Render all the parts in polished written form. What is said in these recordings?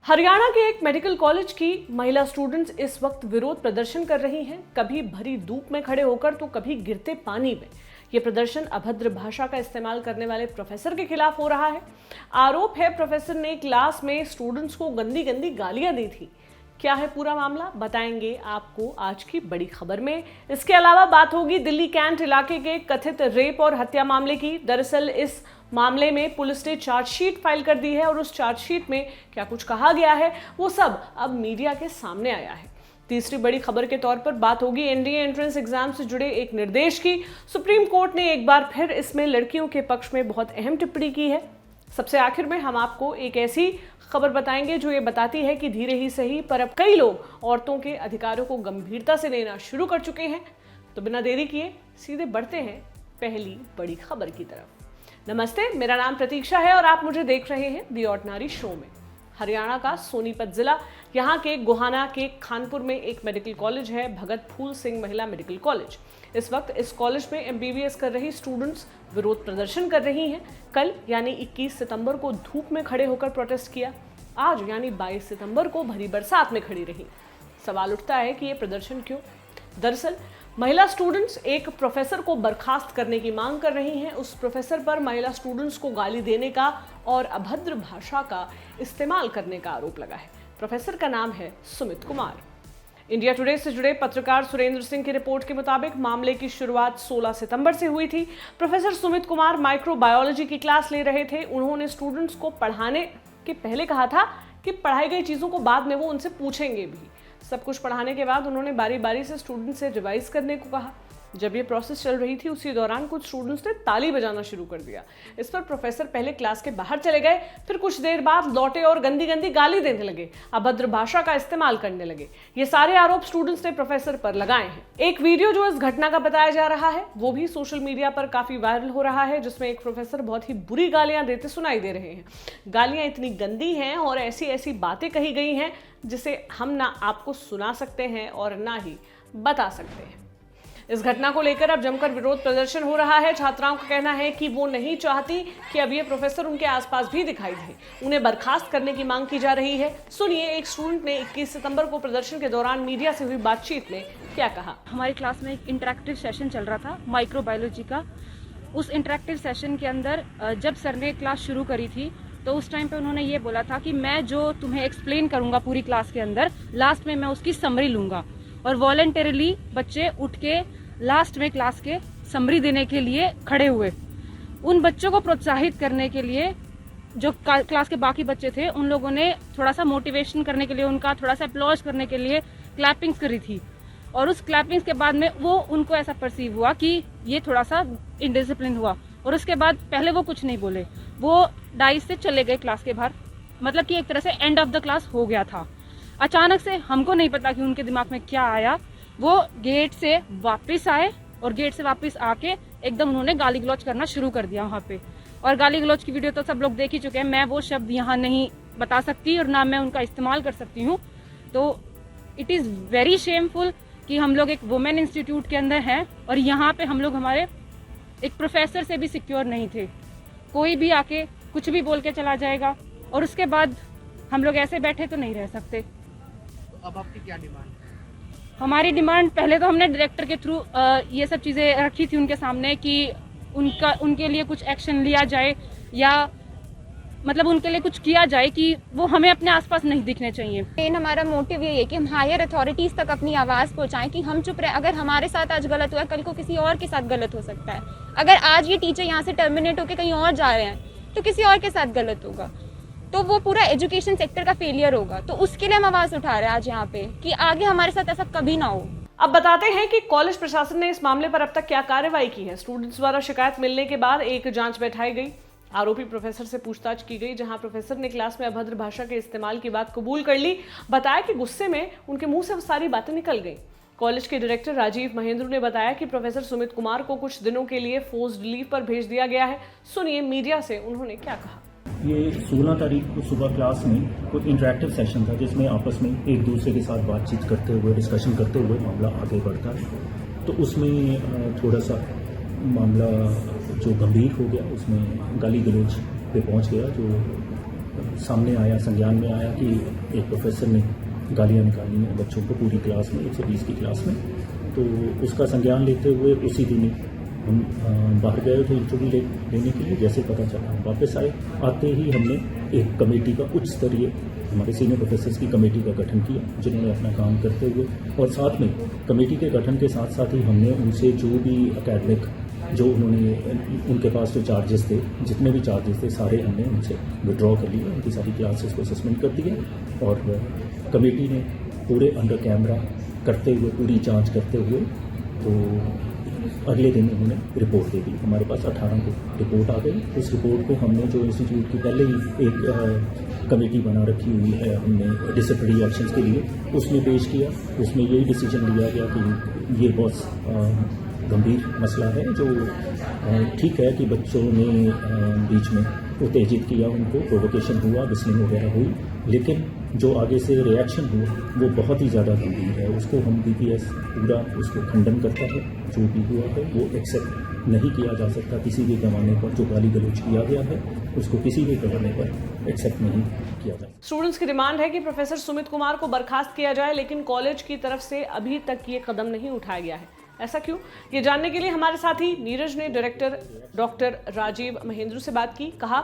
हरियाणा के एक medical college की महिला स्टूडेंट्स इस वक्त विरोध प्रदर्शन कर रही हैं, कभी भरी धूप में खड़े होकर तो कभी गिरते पानी में। ये प्रदर्शन अभद्र भाषा का इस्तेमाल करने वाले प्रोफेसर के खिलाफ हो रहा है। आरोप है प्रोफेसर ने क्लास में स्टूडेंट्स को गंदी गंदी गालियां दी थी। क्या है पूरा मामला, बताएंगे आपको आज की बड़ी खबर में। इसके अलावा बात होगी दिल्ली कैंट इलाके के कथित रेप और हत्या मामले की। दरअसल इस मामले में पुलिस ने चार्जशीट फाइल कर दी है और उस चार्जशीट में क्या कुछ कहा गया है वो सब अब मीडिया के सामने आया है। तीसरी बड़ी खबर के तौर पर बात होगी एनडीए एंट्रेंस एग्जाम से जुड़े एक निर्देश की। सुप्रीम कोर्ट ने एक बार फिर इसमें लड़कियों के पक्ष में बहुत अहम टिप्पणी की है। सबसे आखिर में हम आपको एक ऐसी खबर बताएंगे जो ये बताती है कि धीरे ही सही पर अब कई लोग औरतों के अधिकारों को गंभीरता से लेना शुरू कर चुके हैं। तो बिना देरी किए सीधे बढ़ते हैं पहली बड़ी खबर की तरफ। नमस्ते, मेरा नाम प्रतीक्षा है और आप मुझे देख रहे हैं दी ऑर्डिनरी शो में। हरियाणा का सोनीपत जिला, यहाँ के गोहाना के खानपुर में एक मेडिकल कॉलेज है, भगत फूल सिंह महिला मेडिकल कॉलेज। इस वक्त इस कॉलेज में एमबीबीएस कर रही स्टूडेंट्स विरोध प्रदर्शन कर रही हैं। कल यानी 21 सितंबर को धूप में खड़े होकर प्रोटेस्ट किया, आज यानी 22 सितंबर को भरी बरसात में खड़ी रही। सवाल उठता है कि ये प्रदर्शन क्यों? दरअसल महिला स्टूडेंट्स एक प्रोफेसर को बर्खास्त करने की मांग कर रही हैं। उस प्रोफेसर पर महिला स्टूडेंट्स को गाली देने का और अभद्र भाषा का इस्तेमाल करने का आरोप लगा है। प्रोफेसर का नाम है सुमित कुमार। इंडिया टुडे से जुड़े पत्रकार सुरेंद्र सिंह की रिपोर्ट के मुताबिक मामले की शुरुआत 16 सितंबर से हुई थी। प्रोफेसर सुमित कुमार माइक्रोबायोलॉजी की क्लास ले रहे थे। उन्होंने स्टूडेंट्स को पढ़ाने के पहले कहा था कि पढ़ाई गई चीज़ों को बाद में वो उनसे पूछेंगे भी। सब कुछ पढ़ाने के बाद उन्होंने बारी बारी से स्टूडेंट से रिवाइज करने को कहा। जब ये प्रोसेस चल रही थी उसी दौरान कुछ स्टूडेंट्स ने ताली बजाना शुरू कर दिया। इस पर प्रोफेसर पहले क्लास के बाहर चले गए, फिर कुछ देर बाद लौटे और गंदी गंदी गाली देने लगे, अभद्र भाषा का इस्तेमाल करने लगे। ये सारे आरोप स्टूडेंट्स ने प्रोफेसर पर लगाए हैं। एक वीडियो जो इस घटना का बताया जा रहा है वो भी सोशल मीडिया पर काफी वायरल हो रहा है, जिसमें एक प्रोफेसर बहुत ही बुरी गालियां देते सुनाई दे रहे हैं। गालियां इतनी गंदी हैं और ऐसी ऐसी बातें कही गई हैं जिसे हम ना आपको सुना सकते हैं और ना ही बता सकते हैं। इस घटना को लेकर अब जमकर विरोध प्रदर्शन हो रहा है। छात्राओं का कहना है कि वो नहीं चाहती कि अब ये प्रोफेसर उनके आसपास भी दिखाई दे। उन्हें बर्खास्त करने की मांग की जा रही है। सुनिए एक स्टूडेंट ने 21 सितंबर को प्रदर्शन के दौरान मीडिया से हुई बातचीत में क्या कहा। हमारी क्लास में एक इंटरेक्टिव सेशन चल रहा था माइक्रोबायोलॉजी का। उस इंटरेक्टिव सेशन के अंदर जब सर ने क्लास शुरू करी थी तो उस टाइम पे उन्होंने ये बोला था कि मैं जो तुम्हें एक्सप्लेन करूंगा पूरी क्लास के अंदर, लास्ट में मैं उसकी समरी लूंगा। और वॉलंटरीली बच्चे उठ के लास्ट में क्लास के समरी देने के लिए खड़े हुए। उन बच्चों को प्रोत्साहित करने के लिए जो क्लास के बाकी बच्चे थे उन लोगों ने थोड़ा सा मोटिवेशन करने के लिए, उनका थोड़ा सा अप्लॉज करने के लिए क्लैपिंग्स करी थी। और उस क्लैपिंग्स के बाद में वो उनको ऐसा परसीव हुआ कि ये थोड़ा सा इनडिसिप्लिन हुआ। और उसके बाद पहले वो कुछ नहीं बोले, वो डाइस से चले गए क्लास के बाहर। मतलब कि एक तरह से एंड ऑफ द क्लास हो गया था। अचानक से हमको नहीं पता कि उनके दिमाग में क्या आया, वो गेट से वापस आए और गेट से वापस आके एकदम उन्होंने गाली गलौज करना शुरू कर दिया वहाँ पे। और गाली गलौज की वीडियो तो सब लोग देख ही चुके हैं, मैं वो शब्द यहाँ नहीं बता सकती और ना मैं उनका इस्तेमाल कर सकती हूँ। तो इट इज़ वेरी शेमफुल कि हम लोग एक वुमेन इंस्टीट्यूट के अंदर हैं और यहाँ पे हम लोग हमारे एक प्रोफेसर से भी सिक्योर नहीं थे। कोई भी आके कुछ भी बोल के चला जाएगा और उसके बाद हम लोग ऐसे बैठे तो नहीं रह सकते। अब आपकी क्या डिमांड? हमारी डिमांड, पहले तो हमने डायरेक्टर के थ्रू ये सब चीज़ें रखी थी उनके सामने कि उनके लिए कुछ एक्शन लिया जाए या मतलब उनके लिए कुछ किया जाए कि वो हमें अपने आसपास नहीं दिखने चाहिए। मेन हमारा मोटिव ये है कि हम हायर अथॉरिटीज तक अपनी आवाज़ पहुंचाएं कि हम चुप रहे। अगर हमारे साथ आज गलत हुआ है, कल को किसी और के साथ गलत हो सकता है। अगर आज ये टीचर यहाँ से टर्मिनेट होकर कहीं और जा रहे हैं तो किसी और के साथ गलत होगा, तो वो पूरा एजुकेशन सेक्टर का फेलियर होगा। तो उसके लिए हम आवाज़ उठा रहे हैं आज यहाँ पे कि आगे हमारे साथ ऐसा कभी ना हो। अब बताते हैं कि कॉलेज प्रशासन ने इस मामले पर अब तक क्या कार्रवाई की है। स्टूडेंट्स द्वारा शिकायत मिलने के बाद एक जांच बैठाई गई। आरोपी प्रोफेसर से पूछताछ की गई, जहां प्रोफेसर ने क्लास में अभद्र भाषा के इस्तेमाल की बात कबूल कर ली। बताया कि गुस्से में उनके मुंह से सारी बातें निकल गई। कॉलेज के डायरेक्टर राजीव महेंद्र ने बताया कि प्रोफेसर सुमित कुमार को कुछ दिनों के लिए फोर्स्ड लीव पर भेज दिया गया है। सुनिए मीडिया से उन्होंने क्या कहा। ये 16 तारीख को सुबह क्लास में कोई इंटरेक्टिव सेशन था जिसमें आपस में एक दूसरे के साथ बातचीत करते हुए, डिस्कशन करते हुए मामला आगे बढ़ता है। तो उसमें थोड़ा सा मामला जो गंभीर हो गया, उसमें गाली गलौज पे पहुंच गया, जो सामने आया, संज्ञान में आया कि एक प्रोफेसर ने गालियाँ निकाली हैं बच्चों को पूरी क्लास में, 120 की क्लास में। तो उसका संज्ञान लेते हुए उसी दिन हम बाहर गए थे इंटरव्यू लेने के लिए। जैसे पता चला हम वापस आते ही हमने एक कमेटी का उच्च स्तरीय हमारे सीनियर प्रोफेसर्स की कमेटी का गठन किया, जिन्होंने अपना काम करते हुए, और साथ में कमेटी के गठन के साथ साथ ही हमने उनसे जो भी एकेडमिक जो उन्होंने उनके पास जो चार्जेस थे, जितने भी चार्जेस थे सारे हमने उनसे विड्रॉ कर लिए, उनकी सारी क्लासेस को सस्पेंड कर दिया। और कमेटी ने पूरे अंडर कैमरा करते हुए, पूरी जांच करते हुए, तो अगले दिन उन्होंने रिपोर्ट दे दी। हमारे पास 18 को रिपोर्ट आ गई। उस रिपोर्ट को हमने जो इंस्टीट्यूट की पहले ही एक कमेटी बना रखी हुई है हमने डिसिप्लिनरी एक्शंस के लिए, उसमें पेश किया। उसमें यही डिसीजन लिया गया कि ये बहुत गंभीर मसला है, जो ठीक है कि बच्चों ने बीच में उत्तेजित किया, उनको प्रोवोकेशन हुआ, विस्लिंग वगैरह हुई, लेकिन जो आगे से रिएक्शन हुआ वो बहुत ही ज़्यादा गंभीर है। उसको हम BPS पूरा उसको खंडन करता है। जो भी हुआ है वो एक्सेप्ट नहीं किया जा सकता किसी भी पैमाने पर। जो गाली गलौज किया गया है उसको किसी भी पैमाने पर एक्सेप्ट नहीं किया जा सकता। स्टूडेंट्स की डिमांड है कि प्रोफेसर सुमित कुमार को बर्खास्त किया जाए, लेकिन कॉलेज की तरफ से अभी तक ये कदम नहीं उठाया गया है। ऐसा क्यों? ये जानने के लिए हमारे साथी नीरज ने डायरेक्टर डॉक्टर राजीव महेंद्र से बात की। कहा,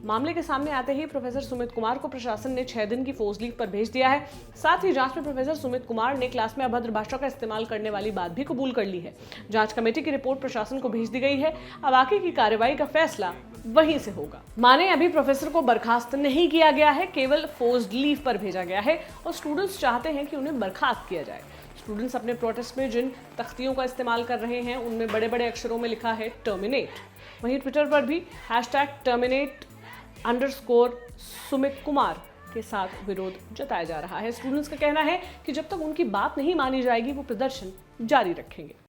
मामले के सामने आते ही प्रोफेसर सुमित कुमार को प्रशासन ने 6 दिन की फौज लीव पर भेज दिया है। साथ ही जांच में प्रोफेसर सुमित कुमार ने क्लास में अभद्र भाषा का इस्तेमाल करने वाली बात भी कबूल कर ली है। जांच कमेटी की रिपोर्ट प्रशासन को भेज दी गई है। अब आगे की कार्रवाई का फैसला वहीं से होगा। माने अभी प्रोफेसर को बर्खास्त नहीं किया गया है, केवल फौज लीव पर भेजा गया है और स्टूडेंट्स चाहते हैं कि उन्हें बर्खास्त किया जाए। स्टूडेंट्स अपने प्रोटेस्ट में जिन तख्तियों का इस्तेमाल कर रहे हैं उनमें बड़े बड़े अक्षरों में लिखा है टर्मिनेट। वहीं ट्विटर पर भी #terminate_सुमित कुमार के साथ विरोध जताया जा रहा है। स्टूडेंट्स का कहना है कि जब तक उनकी बात नहीं मानी जाएगी वो प्रदर्शन जारी रखेंगे।